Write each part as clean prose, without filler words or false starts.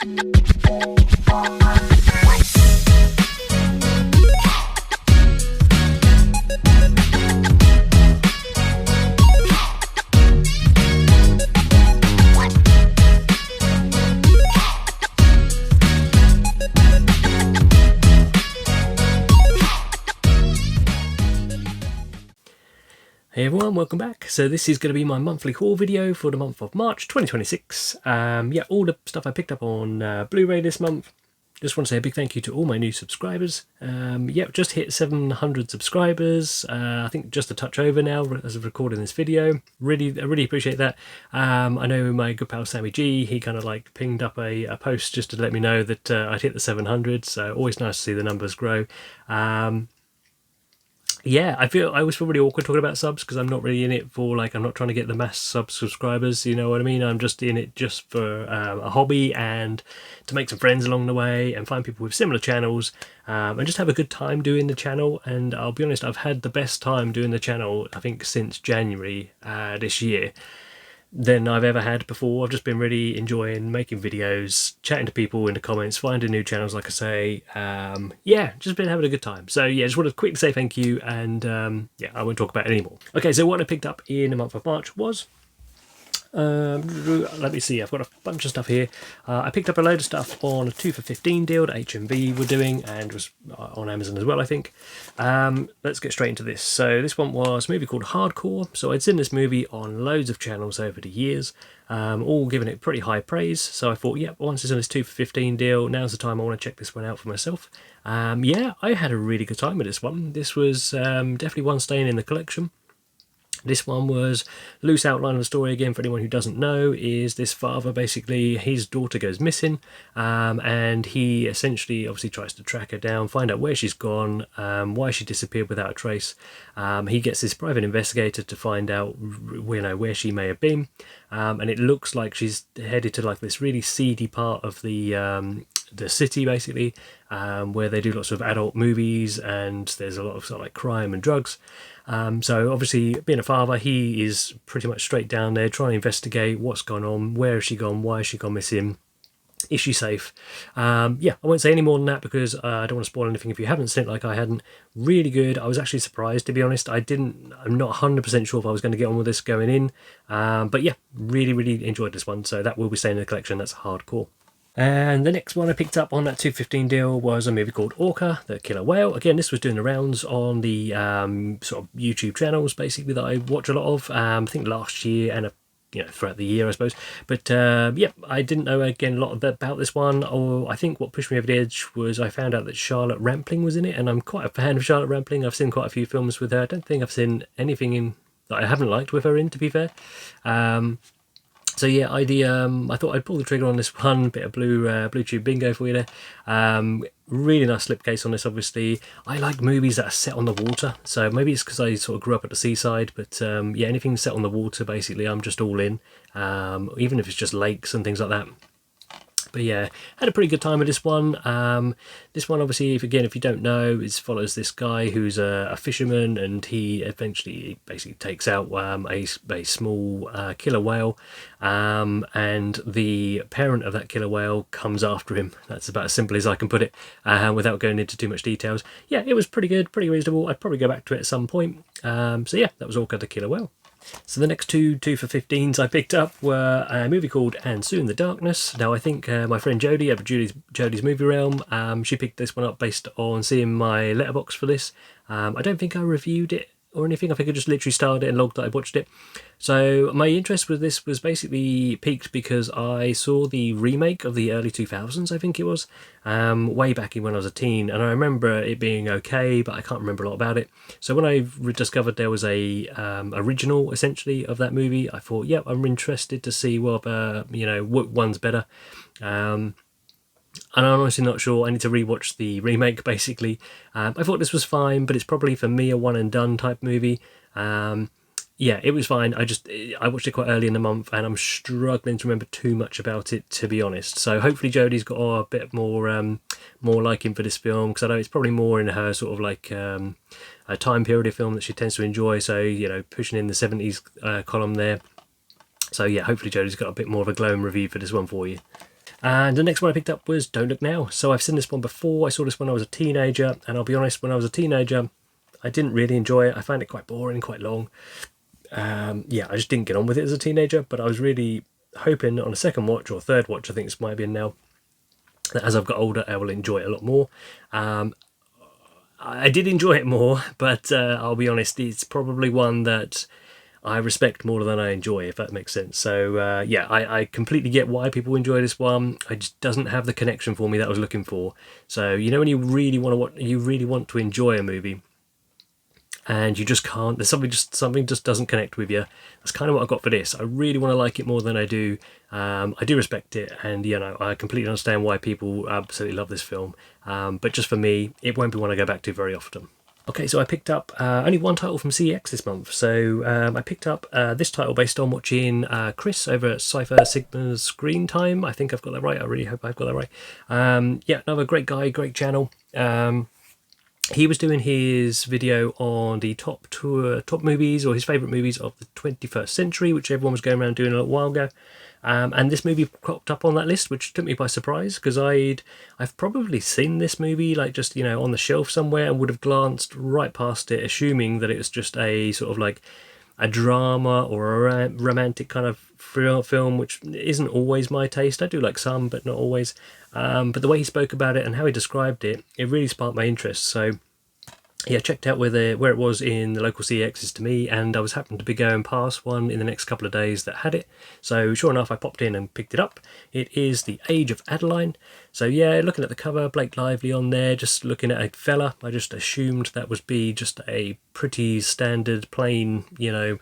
Hey everyone, welcome back. So this is going to be my monthly haul video for the month of March 2026. Yeah, all the stuff I picked up on Blu-ray this month. Just want to say a big thank you to all my new subscribers. Yeah, just hit 700 subscribers. I think just a touch over now as of recording this video. I really appreciate that. I know my good pal Sammy G, he kind of like pinged up a post just to let me know that I'd hit the 700. So always nice to see the numbers grow. Yeah, I always feel really awkward talking about subs because I'm not really in it for, like, I'm not trying to get the mass subscribers, you know what I mean? I'm just in it just for a hobby and to make some friends along the way and find people with similar channels and just have a good time doing the channel. And I'll be honest, I've had the best time doing the channel, I think, since January this year than I've ever had before. I've just been really enjoying making videos, chatting to people in the comments, finding new channels, like I say. Yeah, just been having a good time. So yeah, just want to quickly say thank you, and yeah, I won't talk about it anymore. Okay, so what I picked up in the month of March was let me see, I've got a bunch of stuff here. I picked up a load of stuff on a 2 for 15 deal that HMV were doing and was on Amazon as well, I think. Let's get straight into this. So this one was a movie called Hardcore. So I'd seen this movie on loads of channels over the years, all giving it pretty high praise. So I thought, yeah, once it's on this 2 for 15 deal, now's the time I want to check this one out for myself. Yeah, I had a really good time with this one. This was definitely one staying in the collection. This one was loose outline of the story. Again, for anyone who doesn't know, is this father, basically his daughter goes missing, and he essentially obviously tries to track her down, find out where she's gone, why she disappeared without a trace. He gets this private investigator to find out, you know, where she may have been, and it looks like she's headed to like this really seedy part of the city, basically, where they do lots of adult movies and there's a lot of sort of like crime and drugs. So obviously, being a father, he is pretty much straight down there trying to investigate what's gone on, where has she gone, why has she gone missing, is she safe? Yeah, I won't say any more than that because I don't want to spoil anything if you haven't seen it like I hadn't. Really good. I was actually surprised, to be honest. I'm not 100% sure if I was going to get on with this going in. But yeah, really enjoyed this one. So that will be staying in the collection. That's Hardcore. And the next one I picked up on that 215 deal was a movie called Orca, the Killer Whale. Again, this was doing the rounds on the sort of YouTube channels, basically, that I watch a lot of. I think last year and you know, throughout the year, I suppose. But yeah, I didn't know, again, a lot about this one. Or I think what pushed me over the edge was I found out that Charlotte Rampling was in it, and I'm quite a fan of Charlotte Rampling. I've seen quite a few films with her. I don't think I've seen anything that I haven't liked with her in, to be fair. So yeah, I thought I'd pull the trigger on this one. Bit of blue tube bingo for you there. Really nice slipcase on this, obviously. I like movies that are set on the water, so maybe it's because I sort of grew up at the seaside, but yeah, anything set on the water, basically, I'm just all in, even if it's just lakes and things like that. But yeah, had a pretty good time with this one. This one, obviously, if you don't know, it follows this guy who's a fisherman, and he eventually basically takes out a small killer whale, and the parent of that killer whale comes after him. That's about as simple as I can put it, without going into too much details. Yeah, it was pretty good, pretty reasonable. I'd probably go back to it at some point. So yeah, that was Orca the Killer Whale. So the next two for 15s I picked up were a movie called And Soon the Darkness. Now I think my friend Jodie over Jodie's Movie Realm, she picked this one up based on seeing my letterbox for this. I don't think I reviewed it or anything. I think I just literally started it and logged that I watched it. So my interest with this was basically piqued because I saw the remake of the early 2000s, I think it was, way back in when I was a teen, and I remember it being okay, but I can't remember a lot about it. So when I discovered there was a original, essentially, of that movie, I thought, yeah, I'm interested to see what, you know, what one's better. And I'm honestly not sure. I need to rewatch the remake, basically. I thought this was fine, but it's probably, for me, a one and done type movie. Yeah, it was fine. I watched it quite early in the month, and I'm struggling to remember too much about it, to be honest. So hopefully Jodie's got a bit more liking for this film, because I know it's probably more in her sort of like a time period of film that she tends to enjoy. So, you know, pushing in the 70s column there. So yeah, hopefully Jodie's got a bit more of a glowing review for this one for you. And the next one I picked up was Don't Look Now. So I've seen this one before. I saw this when I was a teenager, and I'll be honest, when I was a teenager, I didn't really enjoy it. I found it quite boring, quite long. Yeah, I just didn't get on with it as a teenager, but I was really hoping on a second watch or third watch, I think this might be now, that as I've got older, I will enjoy it a lot more. I did enjoy it more, but I'll be honest, it's probably one that I respect more than I enjoy, if that makes sense. So yeah, I completely get why people enjoy this one. It just doesn't have the connection for me that I was looking for. So you know when you really want to enjoy a movie, and you just can't. There's something just doesn't connect with you. That's kind of what I got for this. I really want to like it more than I do. I do respect it, and you know I completely understand why people absolutely love this film. But just for me, it won't be one I go back to very often. Okay, so I picked up only one title from CEX this month. So I picked up this title based on watching Chris over at Cypher Sigma's Screen Time. I think I've got that right. I really hope I've got that right. Yeah, another great guy, great channel. He was doing his video on the top movies, or his favourite movies of the 21st century, which everyone was going around doing a little while ago. And this movie cropped up on that list, which took me by surprise, because I've probably seen this movie like just, you know, on the shelf somewhere, and would have glanced right past it, assuming that it was just a sort of like a drama or a romantic kind of film, which isn't always my taste. I do like some, but not always. But the way he spoke about it and how he described it, it really sparked my interest. So yeah, checked out where it was in the local CEXs to me, and I was happened to be going past one in the next couple of days that had it. So sure enough, I popped in and picked it up. It is The Age of Adeline. So yeah, looking at the cover, Blake Lively on there, just looking at a fella. I just assumed that would be just a pretty standard, plain, you know,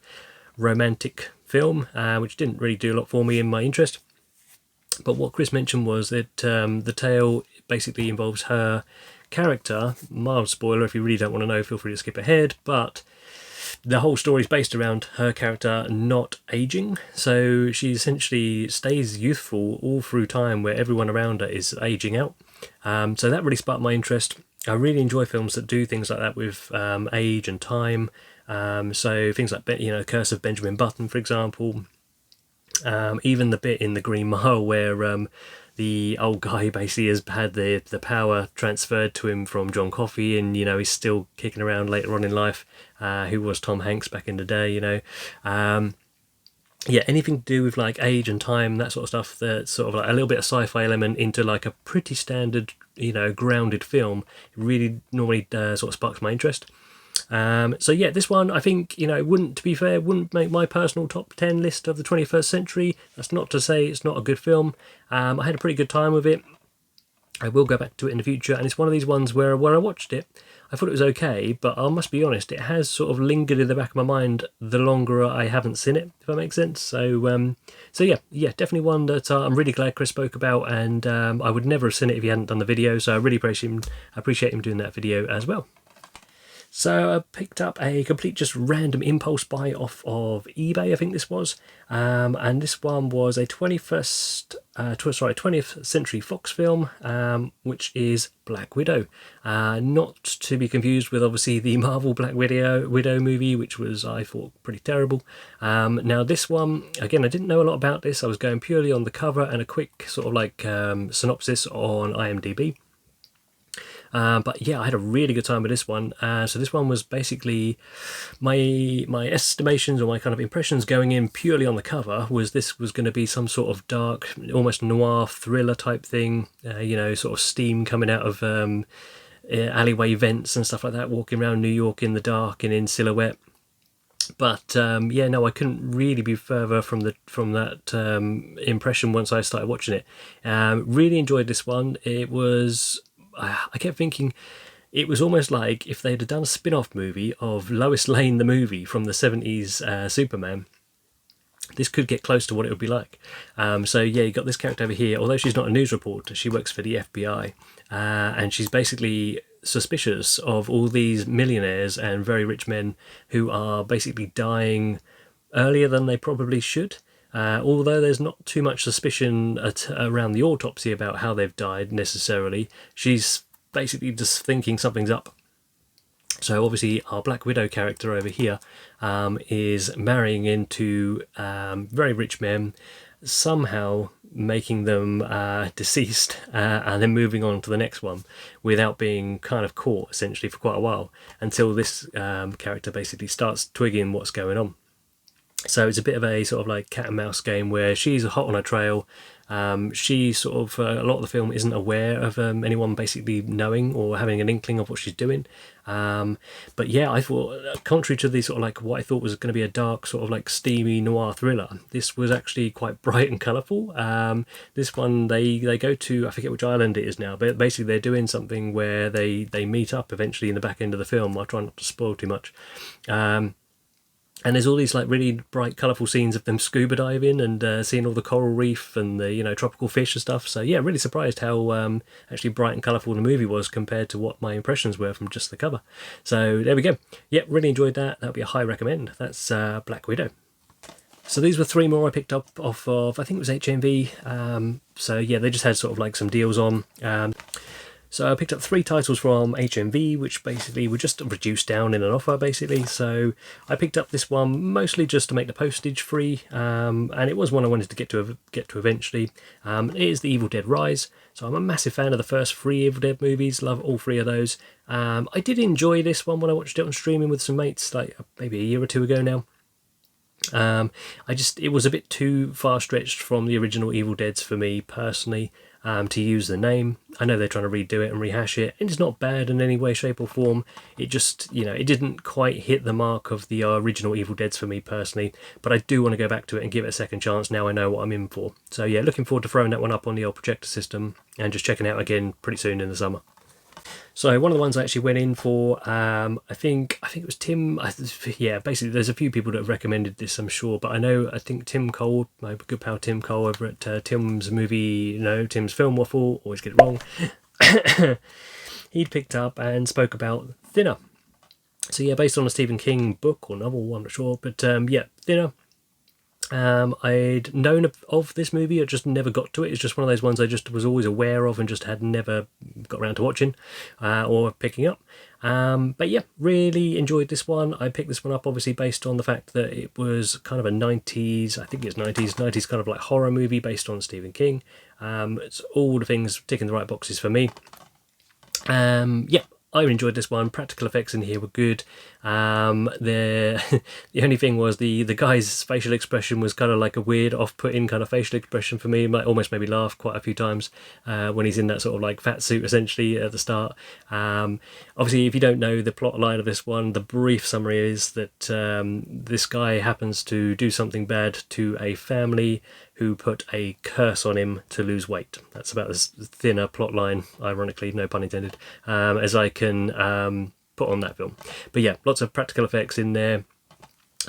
romantic film, which didn't really do a lot for me in my interest. But what Chris mentioned was that the tale basically involves her character. Mild spoiler, if you really don't want to know, feel free to skip ahead, but the whole story is based around her character not aging. So she essentially stays youthful all through time, where everyone around her is aging out. So that really sparked my interest. I really enjoy films that do things like that with age and time. So things like, you know, Curse of Benjamin Button, for example. Even the bit in The Green Mile where the old guy basically has had the power transferred to him from John Coffey, and you know he's still kicking around later on in life, who was Tom Hanks back in the day, you know. Yeah, anything to do with like age and time, that sort of stuff, that's sort of like a little bit of sci-fi element into like a pretty standard, you know, grounded film, really normally sort of sparks my interest. So yeah, this one I think, you know, wouldn't make my personal top 10 list of the 21st century. That's not to say it's not a good film. I had a pretty good time with it. I will go back to it in the future, and it's one of these ones where when I watched it, I thought it was okay, but I must be honest, it has sort of lingered in the back of my mind the longer I haven't seen it, if that makes sense. So so yeah, definitely one that I'm really glad Chris spoke about, and I would never have seen it if he hadn't done the video, so I really appreciate him doing that video as well. So I picked up a complete just random impulse buy off of eBay, I think this was, and this one was a 20th Century Fox film, which is Black Widow. Not to be confused with obviously the Marvel Black Widow movie, which was, I thought, pretty terrible. Now this one, again, I didn't know a lot about this. I was going purely on the cover and a quick sort of like synopsis on IMDb. But yeah, I had a really good time with this one. So this one was basically my estimations, or my kind of impressions going in purely on the cover, was this was going to be some sort of dark, almost noir thriller type thing. You know, sort of steam coming out of alleyway vents and stuff like that, walking around New York in the dark and in silhouette. But yeah, no, I couldn't really be further from that impression once I started watching it. Really enjoyed this one. It was, I kept thinking it was almost like if they'd have done a spin-off movie of Lois Lane the movie from the 70s Superman, this could get close to what it would be like. So yeah, you got this character over here. Although she's not a news reporter, she works for the FBI, and she's basically suspicious of all these millionaires and very rich men who are basically dying earlier than they probably should. Although there's not too much suspicion around the autopsy about how they've died necessarily, she's basically just thinking something's up. So obviously our Black Widow character over here is marrying into very rich men, somehow making them deceased and then moving on to the next one without being kind of caught essentially for quite a while, until this character basically starts twigging what's going on. So it's a bit of a sort of like cat and mouse game where she's hot on her trail. She sort of, a lot of the film isn't aware of anyone basically knowing or having an inkling of what she's doing. But yeah, I thought, contrary to the sort of like what I thought was going to be a dark sort of like steamy noir thriller, this was actually quite bright and colourful. This one, they go to, I forget which island it is now, but basically they're doing something where they meet up eventually in the back end of the film. I'll try not to spoil too much. And there's all these like really bright, colourful scenes of them scuba diving and seeing all the coral reef and the tropical fish and stuff. So yeah, really surprised how actually bright and colourful the movie was compared to what my impressions were from just the cover. So there we go. Yeah, really enjoyed that. That would be a high recommend. That's Black Widow. So these were 3 more I picked up off of, I think it was HMV. So yeah, they just had sort of like some deals on. So I picked up 3 titles from HMV, which basically were just reduced down in an offer, basically. So I picked up this one mostly just to make the postage free, and it was one I wanted to get to eventually. It is The Evil Dead Rise. So I'm a massive fan of the first 3 Evil Dead movies, love all 3 of those. I did enjoy this one when I watched it on streaming with some mates, like maybe a year or 2 ago now. It was a bit too far stretched from the original Evil Deads for me personally. To use the name. I know they're trying to redo it and rehash it, and it's not bad in any way, shape or form. It just, it didn't quite hit the mark of the original Evil Deads for me personally, but I do want to go back to it and give it a second chance now I know what I'm in for. So yeah, looking forward to throwing that one up on the old projector system and just checking it out again pretty soon in the summer. So one of the ones I actually went in for, I think it was Tim. Yeah, basically there's a few people that have recommended this, I'm sure, but I think Tim Cole, my good pal Tim Cole over at Tim's Movie, Tim's Film Waffle, always get it wrong. He'd picked up and spoke about Thinner. So yeah, based on a Stephen King book or novel, I'm not sure, but yeah, Thinner. I'd known of this movie, I just never got to it. It's just one of those ones I just was always aware of and just had never got around to watching or picking up. But yeah, really enjoyed this one. I picked this one up obviously based on the fact that it was kind of a 90s, I think it's 90s kind of like horror movie based on Stephen King. It's all the things ticking the right boxes for me. Yeah, I enjoyed this one. Practical effects in here were good. The only thing was the guy's facial expression was kind of like a weird, off-putting kind of facial expression for me. It almost made me laugh quite a few times when he's in that sort of like fat suit essentially at the start. Obviously, if you don't know the plot line of this one, the brief summary is that this guy happens to do something bad to a family who put a curse on him to lose weight. That's about as thin a plot line, ironically, no pun intended, as I can put on that film. But yeah, lots of practical effects in there.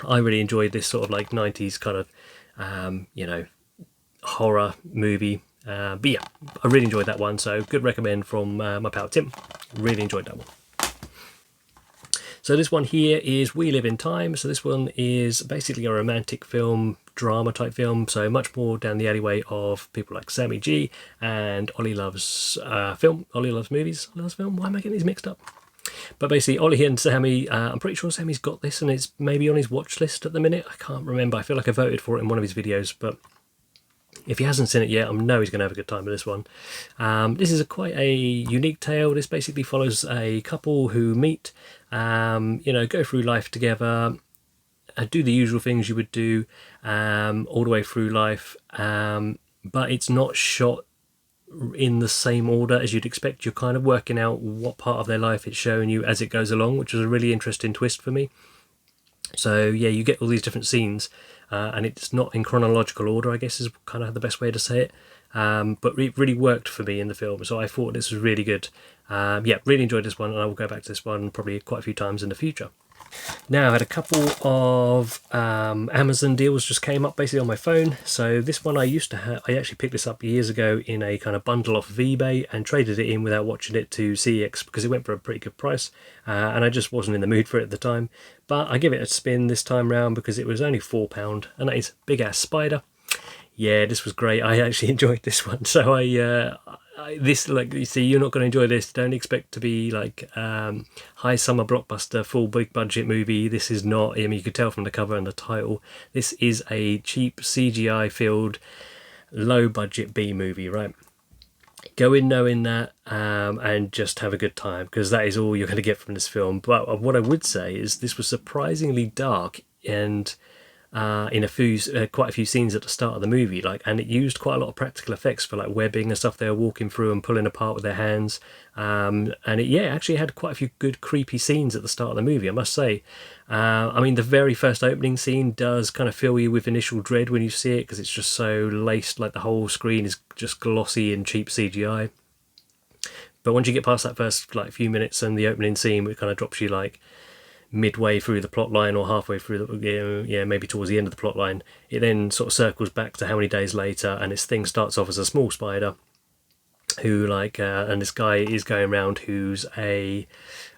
I really enjoyed this sort of like 90s kind of, horror movie. But yeah, I really enjoyed that one. So good recommend from my pal Tim. Really enjoyed that one. So this one here is We Live in Time. So this one is basically a romantic film, drama type film. So much more down the alleyway of people like Sammy G and Ollie Loves film. Ollie Loves Movies. Ollie Loves Film. Why am I getting these mixed up? But basically, Ollie and Sammy, I'm pretty sure Sammy's got this and it's maybe on his watch list at the minute. I can't remember. I feel like I voted for it in one of his videos, but if he hasn't seen it yet, I know he's going to have a good time with this one. This is quite a unique tale. This basically follows a couple who meet, go through life together, do the usual things you would do all the way through life, but it's not shot in the same order as you'd expect. You're kind of working out what part of their life it's showing you as it goes along, which was a really interesting twist for me. So yeah, you get all these different scenes and it's not in chronological order, I guess is kind of the best way to say it, but it really worked for me in the film, so I thought this was really good. Yeah, really enjoyed this one, and I will go back to this one probably quite a few times in the future. Now I had a couple of Amazon deals just came up basically on my phone. So this one I used to have, I actually picked this up years ago in a kind of bundle off of eBay and traded it in without watching it to CX because it went for a pretty good price, and I just wasn't in the mood for it at the time. But I give it a spin this time round because it was only £4, and that is Big Ass Spider. Yeah, this was great. I actually enjoyed this one. So this, like, you see, you're not going to enjoy this. Don't expect to be like high summer blockbuster, full big budget movie. This is not. I mean, you could tell from the cover and the title. This is a cheap CGI filled low budget B movie, right? Go in knowing that, and just have a good time, because that is all you're going to get from this film. But what I would say is this was surprisingly dark, and in quite a few scenes at the start of the movie, and it used quite a lot of practical effects for like webbing and stuff they were walking through and pulling apart with their hands, and it actually had quite a few good creepy scenes at the start of the movie, I must say. I mean, the very first opening scene does kind of fill you with initial dread when you see it, because it's just so laced, like the whole screen is just glossy and cheap CGI. But once you get past that first like few minutes and the opening scene, it kind of drops you like midway through the plot line or halfway through maybe towards the end of the plot line. It then sort of circles back to how many days later, and this thing starts off as a small spider who and this guy is going around who's a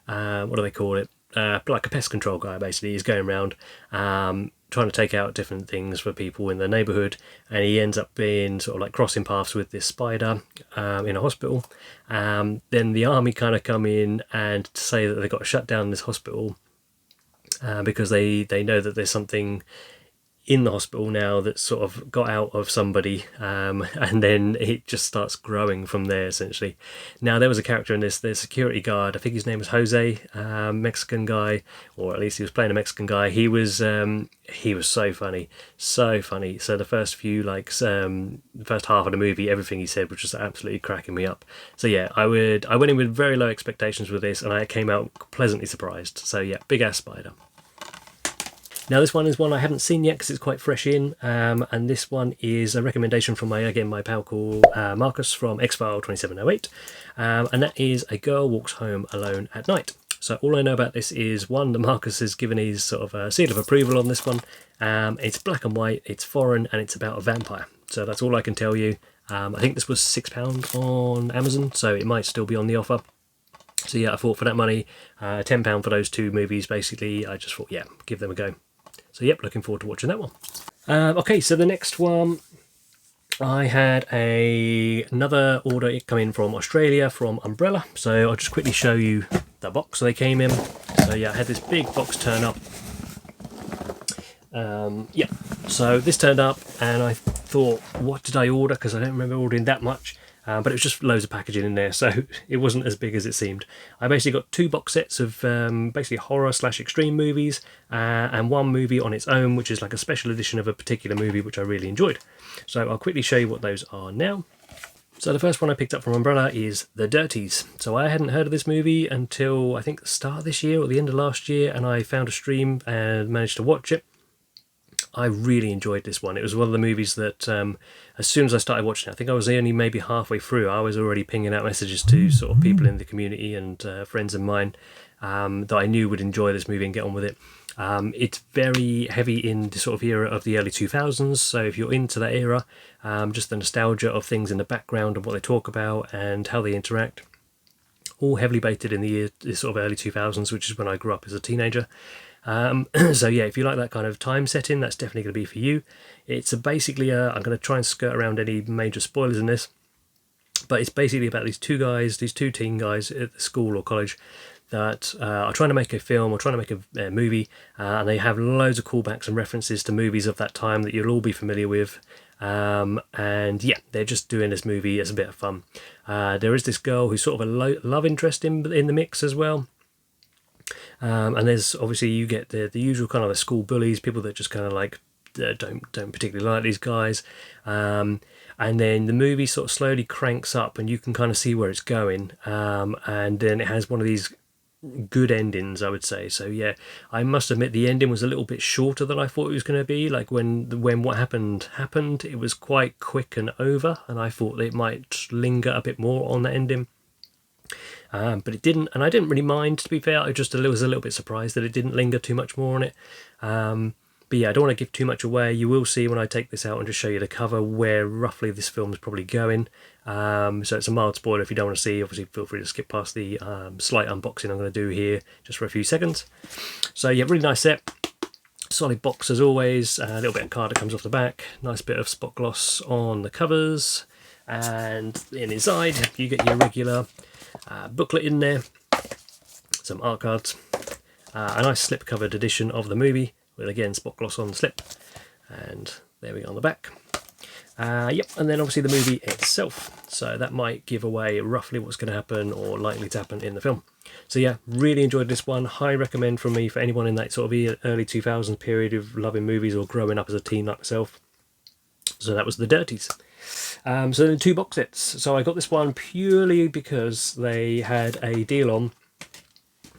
what do they call it, like a pest control guy. Basically, he's going around trying to take out different things for people in the neighborhood, and he ends up being sort of like crossing paths with this spider in a hospital. Then the army kind of come in and say that they've got to shut down this hospital because they know that there's something in the hospital now that's sort of got out of somebody, and then it just starts growing from there, essentially. Now, there was a character in this, the security guard, I think his name was Jose, Mexican guy, or at least he was playing a Mexican guy. He was so funny. So the first few, the first half of the movie, everything he said was just absolutely cracking me up. So yeah, I went in with very low expectations with this, and I came out pleasantly surprised. So yeah, big ass spider. Now, this one is one I haven't seen yet because it's quite fresh in, and this one is a recommendation from my pal called Marcus from X-File 2708, and that is A Girl Walks Home Alone at Night. So all I know about this is, one, that Marcus has given his sort of seal of approval on this one. It's black and white, it's foreign, and it's about a vampire. So that's all I can tell you. I think this was £6 on Amazon, so it might still be on the offer. So yeah, I thought for that money, £10 for those two movies, basically, I just thought, yeah, give them a go. So yep, looking forward to watching that one. Okay, so the next one, I had another order come in from Australia from Umbrella. So I'll just quickly show you the box they came in. So yeah, I had this big box turn up. Yeah, so this turned up, and I thought, what did I order? Because I don't remember ordering that much. But it was just loads of packaging in there, so it wasn't as big as it seemed. I basically got two box sets of basically horror/extreme movies, and one movie on its own, which is like a special edition of a particular movie which I really enjoyed. So I'll quickly show you what those are now. So the first one I picked up from Umbrella is The Dirties. So I hadn't heard of this movie until I think the start of this year or the end of last year, and I found a stream and managed to watch it. I really enjoyed this one. It was one of the movies that as soon as I started watching it, I think I was only maybe halfway through, I was already pinging out messages to sort of people in the community and friends of mine that I knew would enjoy this movie and get on with it. It's very heavy in the sort of era of the early 2000s, so if you're into that era, just the nostalgia of things in the background and what they talk about and how they interact, all heavily baited in the sort of early 2000s, which is when I grew up as a teenager. So yeah, if you like that kind of time setting, that's definitely going to be for you. It's basically I'm going to try and skirt around any major spoilers in this, but it's basically about these two teen guys at the school or college that are trying to make a film or trying to make a movie, and they have loads of callbacks and references to movies of that time that you'll all be familiar with. And yeah, they're just doing this movie as a bit of fun. There is this girl who's sort of a love interest in the mix as well. And there's obviously, you get the usual kind of the school bullies, people that just kind of like don't particularly like these guys, and then the movie sort of slowly cranks up and you can kind of see where it's going, and then it has one of these good endings, I would say. So yeah, I must admit the ending was a little bit shorter than I thought it was going to be. Like when what happened, it was quite quick and over, and I thought it might linger a bit more on the ending. But it didn't, and I didn't really mind, to be fair. I was a little bit surprised that it didn't linger too much more on it. But yeah, I don't want to give too much away. You will see when I take this out and just show you the cover where roughly this film is probably going. So it's a mild spoiler if you don't want to see. Obviously, feel free to skip past the slight unboxing I'm going to do here just for a few seconds. So yeah, really nice set. Solid box as always. A little bit of card that comes off the back. Nice bit of spot gloss on the covers. And inside, you get your regular booklet in there, some art cards, a nice slip-covered edition of the movie with again spot gloss on the slip, and there we go on the back. Yep, and then obviously the movie itself. So that might give away roughly what's going to happen or likely to happen in the film. So yeah, really enjoyed this one. High recommend from me for anyone in that sort of early 2000s period of loving movies or growing up as a teen like myself. So that was The Dirties. So then 2 box sets. So I got this one purely because they had a deal on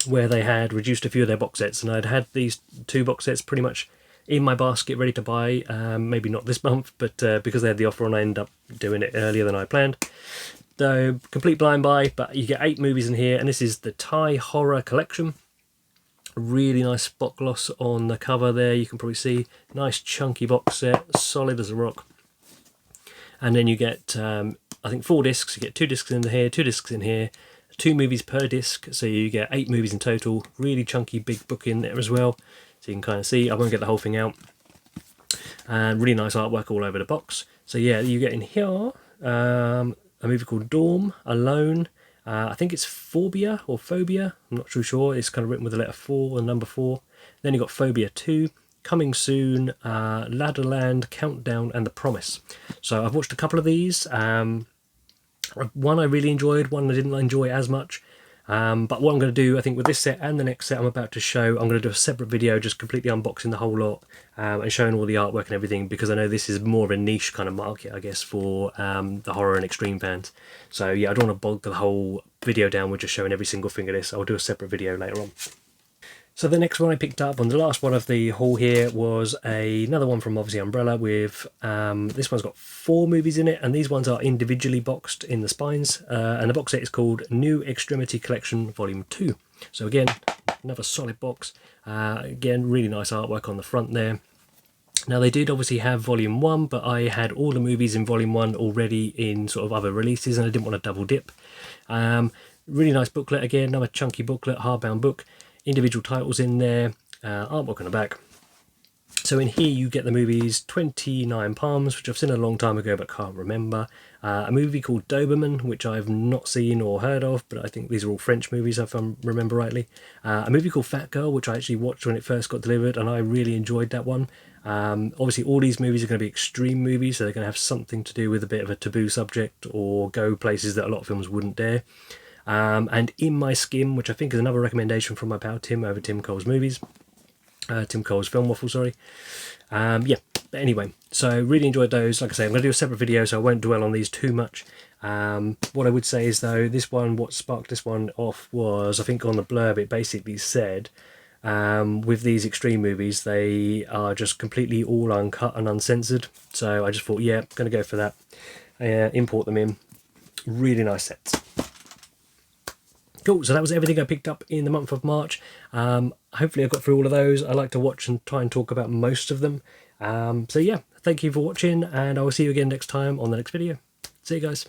where they had reduced a few of their box sets, and I'd had these 2 box sets pretty much in my basket ready to buy, maybe not this month, but because they had the offer on, I ended up doing it earlier than I planned. So complete blind buy, but you get 8 movies in here, and this is the Thai Horror Collection. Really nice spot gloss on the cover there, you can probably see. Nice chunky box set, solid as a rock. And then you get, I think 4 discs. You get 2 discs in here, 2 discs in here, 2 movies per disc, so you get 8 movies in total. Really chunky big book in there as well, so you can kind of see. I won't get the whole thing out. And really nice artwork all over the box. So yeah, you get in here a movie called Dorm, Alone. I think it's Phobia or Phobia. I'm not too sure. It's kind of written with the letter 4 and number 4. Then you got Phobia 2. Coming Soon, Ladderland, Countdown, and The Promise. So I've watched a couple of these. One I really enjoyed, one I didn't enjoy as much. But what I'm going to do, I think with this set and the next set I'm about to show, I'm going to do a separate video just completely unboxing the whole lot and showing all the artwork and everything, because I know this is more of a niche kind of market, I guess, for the horror and extreme fans. So yeah, I don't want to bog the whole video down with just showing every single thing of this. I'll do a separate video later on. So the next one I picked up, and the last one of the haul here, was another one from obviously Umbrella with, this one's got 4 movies in it, and these ones are individually boxed in the spines, and the box set is called New Extremity Collection Volume 2. So again, another solid box, again really nice artwork on the front there. Now they did obviously have Volume 1, but I had all the movies in Volume 1 already in sort of other releases, and I didn't want to double dip. Really nice booklet again, another chunky booklet, hardbound book. Individual titles in there, artwork on the back. So in here you get the movies 29 Palms, which I've seen a long time ago but can't remember. A movie called Doberman, which I've not seen or heard of, but I think these are all French movies if I remember rightly. A movie called Fat Girl, which I actually watched when it first got delivered, and I really enjoyed that one. Obviously all these movies are going to be extreme movies, so they're going to have something to do with a bit of a taboo subject or go places that a lot of films wouldn't dare. And In My Skin, which I think is another recommendation from my pal Tim over Tim Cole's Movies. Tim Cole's Film Waffle, sorry. Yeah, but anyway, so really enjoyed those. Like I say, I'm going to do a separate video, so I won't dwell on these too much. What I would say is, though, this one, what sparked this one off was, I think on the blurb, it basically said, with these extreme movies, they are just completely all uncut and uncensored. So I just thought, yeah, going to go for that. Import them in. Really nice sets. Cool, so that was everything I picked up in the month of March. Hopefully I got through all of those. I like to watch and try and talk about most of them. So yeah, thank you for watching, and I will see you again next time on the next video. See you guys.